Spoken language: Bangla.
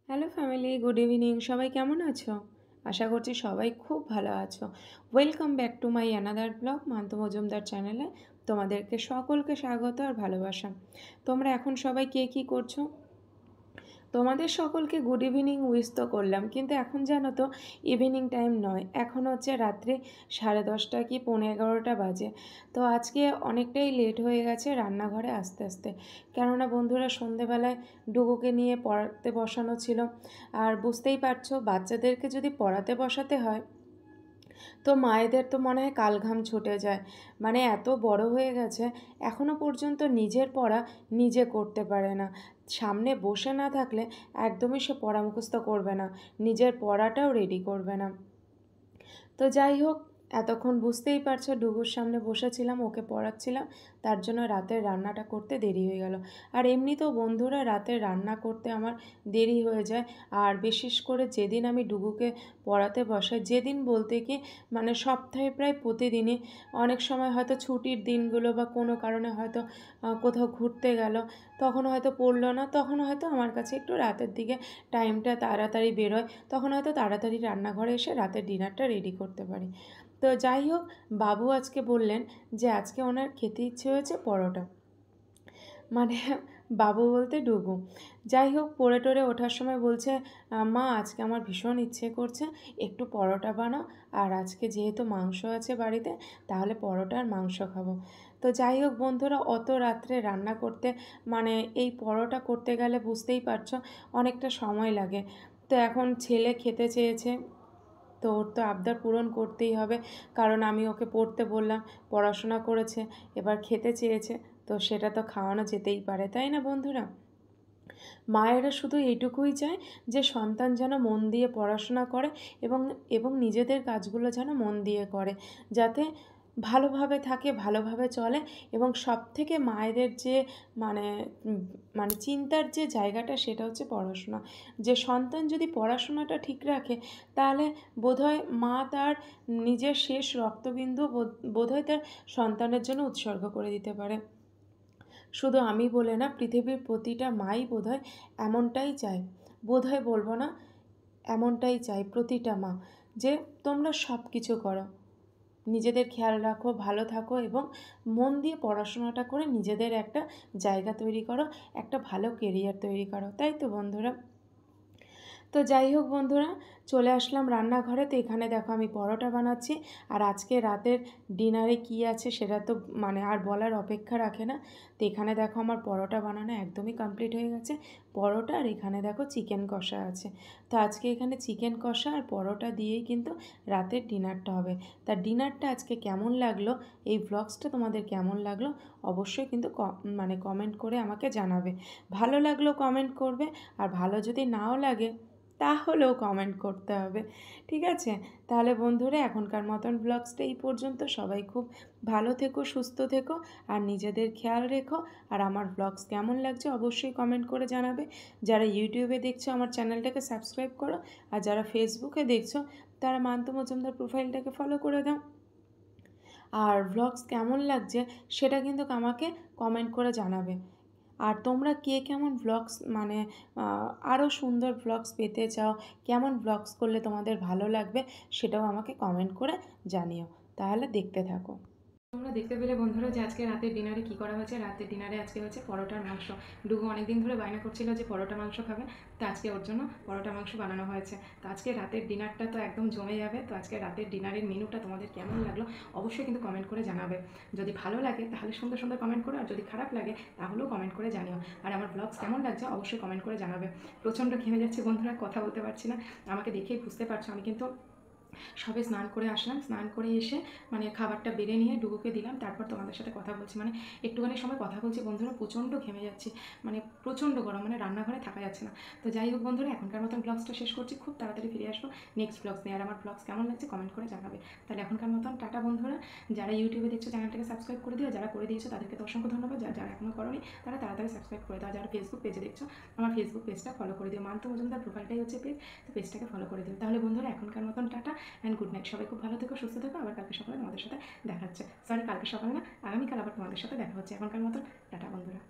Hello family, good evening. সবাই কেমন আছো? আশা করছি সবাই খুব ভালো আছো। Welcome back to my another blog মান্তু মজুমদার চ্যানেলে। তোমাদেরকে সকলকে স্বাগত আর ভালোবাসা। তোমরা এখন সবাই কে কী করছো? তোমাদের সকলকে গুড ইভিনিং উইশ তো করলাম, কিন্তু এখন জানো তো ইভিনিং টাইম নয়, এখন হচ্ছে রাত্রি 10:30 কি 11:15 বাজে। তো আজকে অনেকটাই লেট হয়ে গেছে রান্নাঘরে আসতে আসতে, কেননা বন্ধুরা সন্ধেবেলায় ডুগুকে নিয়ে পড়াতে বসানো ছিল। আর বুঝতেই পারছো, বাচ্চাদেরকে যদি পড়াতে বসাতে হয় তো মায়েদের তো মনে হয় কালঘাম ছুটে যায়। মানে এত বড় হয়ে গেছে, এখনও পর্যন্ত নিজের পড়া নিজে করতে পারে না। সামনে বসে না থাকলে একদমই সে পড়া মুখস্থ করবে না, নিজের পড়াটাও রেডি করবে না। তো যাই হোক, এতক্ষণ বুঝতেই পারছো ডুগুর সামনে বসেছিলাম, ওকে পড়াচ্ছিলাম, তার জন্য রাতের রান্নাটা করতে দেরি হয়ে গেল। আর এমনিতেও বন্ধুরা রাতের রান্না করতে আমার দেরি হয়ে যায়। আর বিশেষ করে যেদিন আমি ডুগুকে পড়াতে বসাই, যেদিন বলতে কি মানে সপ্তাহে প্রায় প্রতিদিনই, অনেক সময় হয়তো ছুটির দিনগুলো বা কোনো কারণে হয়তো কোথাও ঘুরতে গেল, তখন হয়তো পড়লো না, তখন হয়তো আমার কাছে একটু রাতের দিকে টাইমটা তাড়াতাড়ি বেরোয়, তখন হয়তো তাড়াতাড়ি রান্নাঘরে এসে রাতের ডিনারটা রেডি করতে পারি। তো যাই হোক, বাবু আজকে বললেন যে আজকে ওনার খেতে ইচ্ছে হয়েছে পরোটা। মানে বাবু বলতে ডুগু। যাই হোক, পড়ে টরে ওঠার সময় বলছে, মা আজকে আমার ভীষণ ইচ্ছে করছে একটু পরোটা বানাও, আর আজকে যেহেতু মাংস আছে বাড়িতে, তাহলে পরোটা আর মাংস খাবো। তো যাই হোক বন্ধুরা, অত রাত্রে রান্না করতে মানে এই পরোটা করতে গেলে বুঝতেই পারছো অনেকটা সময় লাগে। তো এখন ছেলে খেতে চেয়েছে, তো ওর তো আবদার পূরণ করতেই হবে, কারণ আমি ওকে পড়তে বললাম, পড়াশোনা করেছে, এবার খেতে চেয়েছে, তো সেটা তো খাওয়ানো যেতেই পারে, তাই না বন্ধুরা? মায়েরা শুধু এইটুকুই চায় যে সন্তান যেন মন দিয়ে পড়াশোনা করে এবং এবং নিজেদের কাজগুলো যেন মন দিয়ে করে, যাতে ভালোভাবে থাকে, ভালোভাবে চলে। এবং সবথেকে মায়েদের যে মানে মানে চিন্তার যে জায়গাটা, সেটা হচ্ছে পড়াশোনা। যে সন্তান যদি পড়াশোনাটা ঠিক রাখে, তাহলে বোধহয় মা তার নিজের শেষ রক্তবিন্দু বোধহয় তার সন্তানের জন্য উৎসর্গ করে দিতে পারে। শুধু আমি বলে না, পৃথিবীর প্রতিটা মাই বোধহয় এমনটাই চায়। বোধহয় বলবো না, এমনটাই চাই প্রতিটা মা, যে তোমরা সব কিছু করো, নিজেদের খেয়াল রাখো, ভালো থাকো এবং মন দিয়ে পড়াশোনাটা করে নিজেদের একটা জায়গা তৈরি করো, একটা ভালো কেরিয়ার তৈরি করো, তাই তো বন্ধুরা? তো যাই হোক বন্ধুরা, চলে আসলাম রান্নাঘরে। তো এখানে দেখো আমি পরোটা বানাচ্ছি, আর আজকে রাতের ডিনারে কি আছে সেটা তো মানে আর বলার অপেক্ষা রাখে না। তো এখানে দেখো আমার পরোটা বানানো একদমই কমপ্লিট হয়ে গেছে। পরোটা, আর এখানে দেখো চিকেন কষা আছে। তো আজকে এখানে চিকেন কষা আর পরোটা দিয়েই কিন্তু রাতের ডিনারটা হবে। তা ডিনারটা আজকে কেমন লাগলো, এই ব্লগসটা তোমাদের কেমন লাগলো, অবশ্যই কিন্তু মানে কমেন্ট করে আমাকে জানাবে। ভালো লাগলো কমেন্ট করবে, আর ভালো যদি নাও লাগে তাহলেও কমেন্ট করতে হবে, ঠিক আছে? তাহলে বন্ধুরা, এখনকার মতন ব্লগসটা এই পর্যন্ত। সবাই খুব ভালো থেকো, সুস্থ থেকো, আর নিজেদের খেয়াল রেখো। আর আমার ব্লগস কেমন লাগছে অবশ্যই কমেন্ট করে জানাবে। যারা ইউটিউবে দেখছো আমার চ্যানেলটাকে সাবস্ক্রাইব করো, আর যারা ফেসবুকে দেখছো তারা মান্তু মজুমদার প্রোফাইলটাকে ফলো করে দাও। আর ব্লগস কেমন লাগছে সেটা কিন্তু আমাকে কমেন্ট করে জানাবে। আর তোমরা কে কেমন ব্লগস মানে আরও সুন্দর ব্লগস পেতে চাও, কেমন ব্লগস করলে তোমাদের ভালো লাগবে, সেটাও আমাকে কমেন্ট করে জানিও। তাহলে দেখতে থাকো। তোমরা দেখতে পেলে বন্ধুরা যে আজকে রাতের ডিনারে কী করা হয়েছে। রাতের ডিনারে আজকে হচ্ছে পরোটার মাংস। ডুগু অনেকদিন ধরে বায়না করছিল যে পরোটা মাংস খাবে, তো আজকে ওর জন্য পরোটা মাংস বানানো হয়েছে। তো আজকে রাতের ডিনারটা তো একদম জমে যাবে। তো আজকে রাতের ডিনারের মেনুটা তোমাদের কেমন লাগলো অবশ্যই কিন্তু কমেন্ট করে জানাবে। যদি ভালো লাগে তাহলে সুন্দর সুন্দর কমেন্ট করো, আর যদি খারাপ লাগে তাহলেও কমেন্ট করে জানিও। আর আমার ব্লগস কেমন লাগছে অবশ্যই কমেন্ট করে জানাবে। প্রচণ্ড ঘেমে যাচ্ছে বন্ধুরা, কথা বলতে পারছি না। আমাকে দেখেই বুঝতে পারছো আমি কিন্তু সবে স্নান করে আসলাম। স্নান করে এসে মানে খাবারটা বেড়ে নিয়ে ডুগুকে দিলাম, তারপর তোমাদের সাথে কথা বলছি। মানে একটুখানি সময় কথা বলছি বন্ধুরা, প্রচণ্ড ঘেমে যাচ্ছি, মানে প্রচণ্ড গরম, মানে রান্নাঘরে থাকা যাচ্ছে না। তো যাই হোক বন্ধুরা, এখনকার মতন ব্লগসটা শেষ করছি, খুব তাড়াতাড়ি ফিরে আসবো নেক্সট ব্লগস নিয়ে। আর আমার ব্লগস কেমন লাগছে কমেন্ট করে জানাবে। তাহলে এখনকার মতন টাটা বন্ধুরা। যারা ইউটিউবে দেখছো চ্যানেলটাকে সাবস্ক্রাইব করে দিও, যারা করে দিয়েছো তাদেরকে তো অসংখ্য ধন্যবাদ, যারা এখনও করোনি তারা তাড়াতাড়ি সাবস্ক্রাইব করে দাও। যারা ফেসবুক পেজে দেখছো আমার ফেসবুক পেজটা ফলো করে দিও, মান্তু মজুমদার প্রোফাইলটাই হচ্ছে পেজ, তো পেজটাকে ফলো করে দিও। তাহলে বন্ধুরা এখনকার মতন টাটা অ্যান্ড গুড নাইট। সবাই খুব ভালো থেকো, সুস্থ থেকো। আবার কালকে সকালে তোমাদের সাথে দেখা হচ্ছে, সরি কালকে সকালে না, আগামীকাল আবার তোমাদের সাথে দেখা হচ্ছে। এখনকার মতন টাটা বন্ধুরা।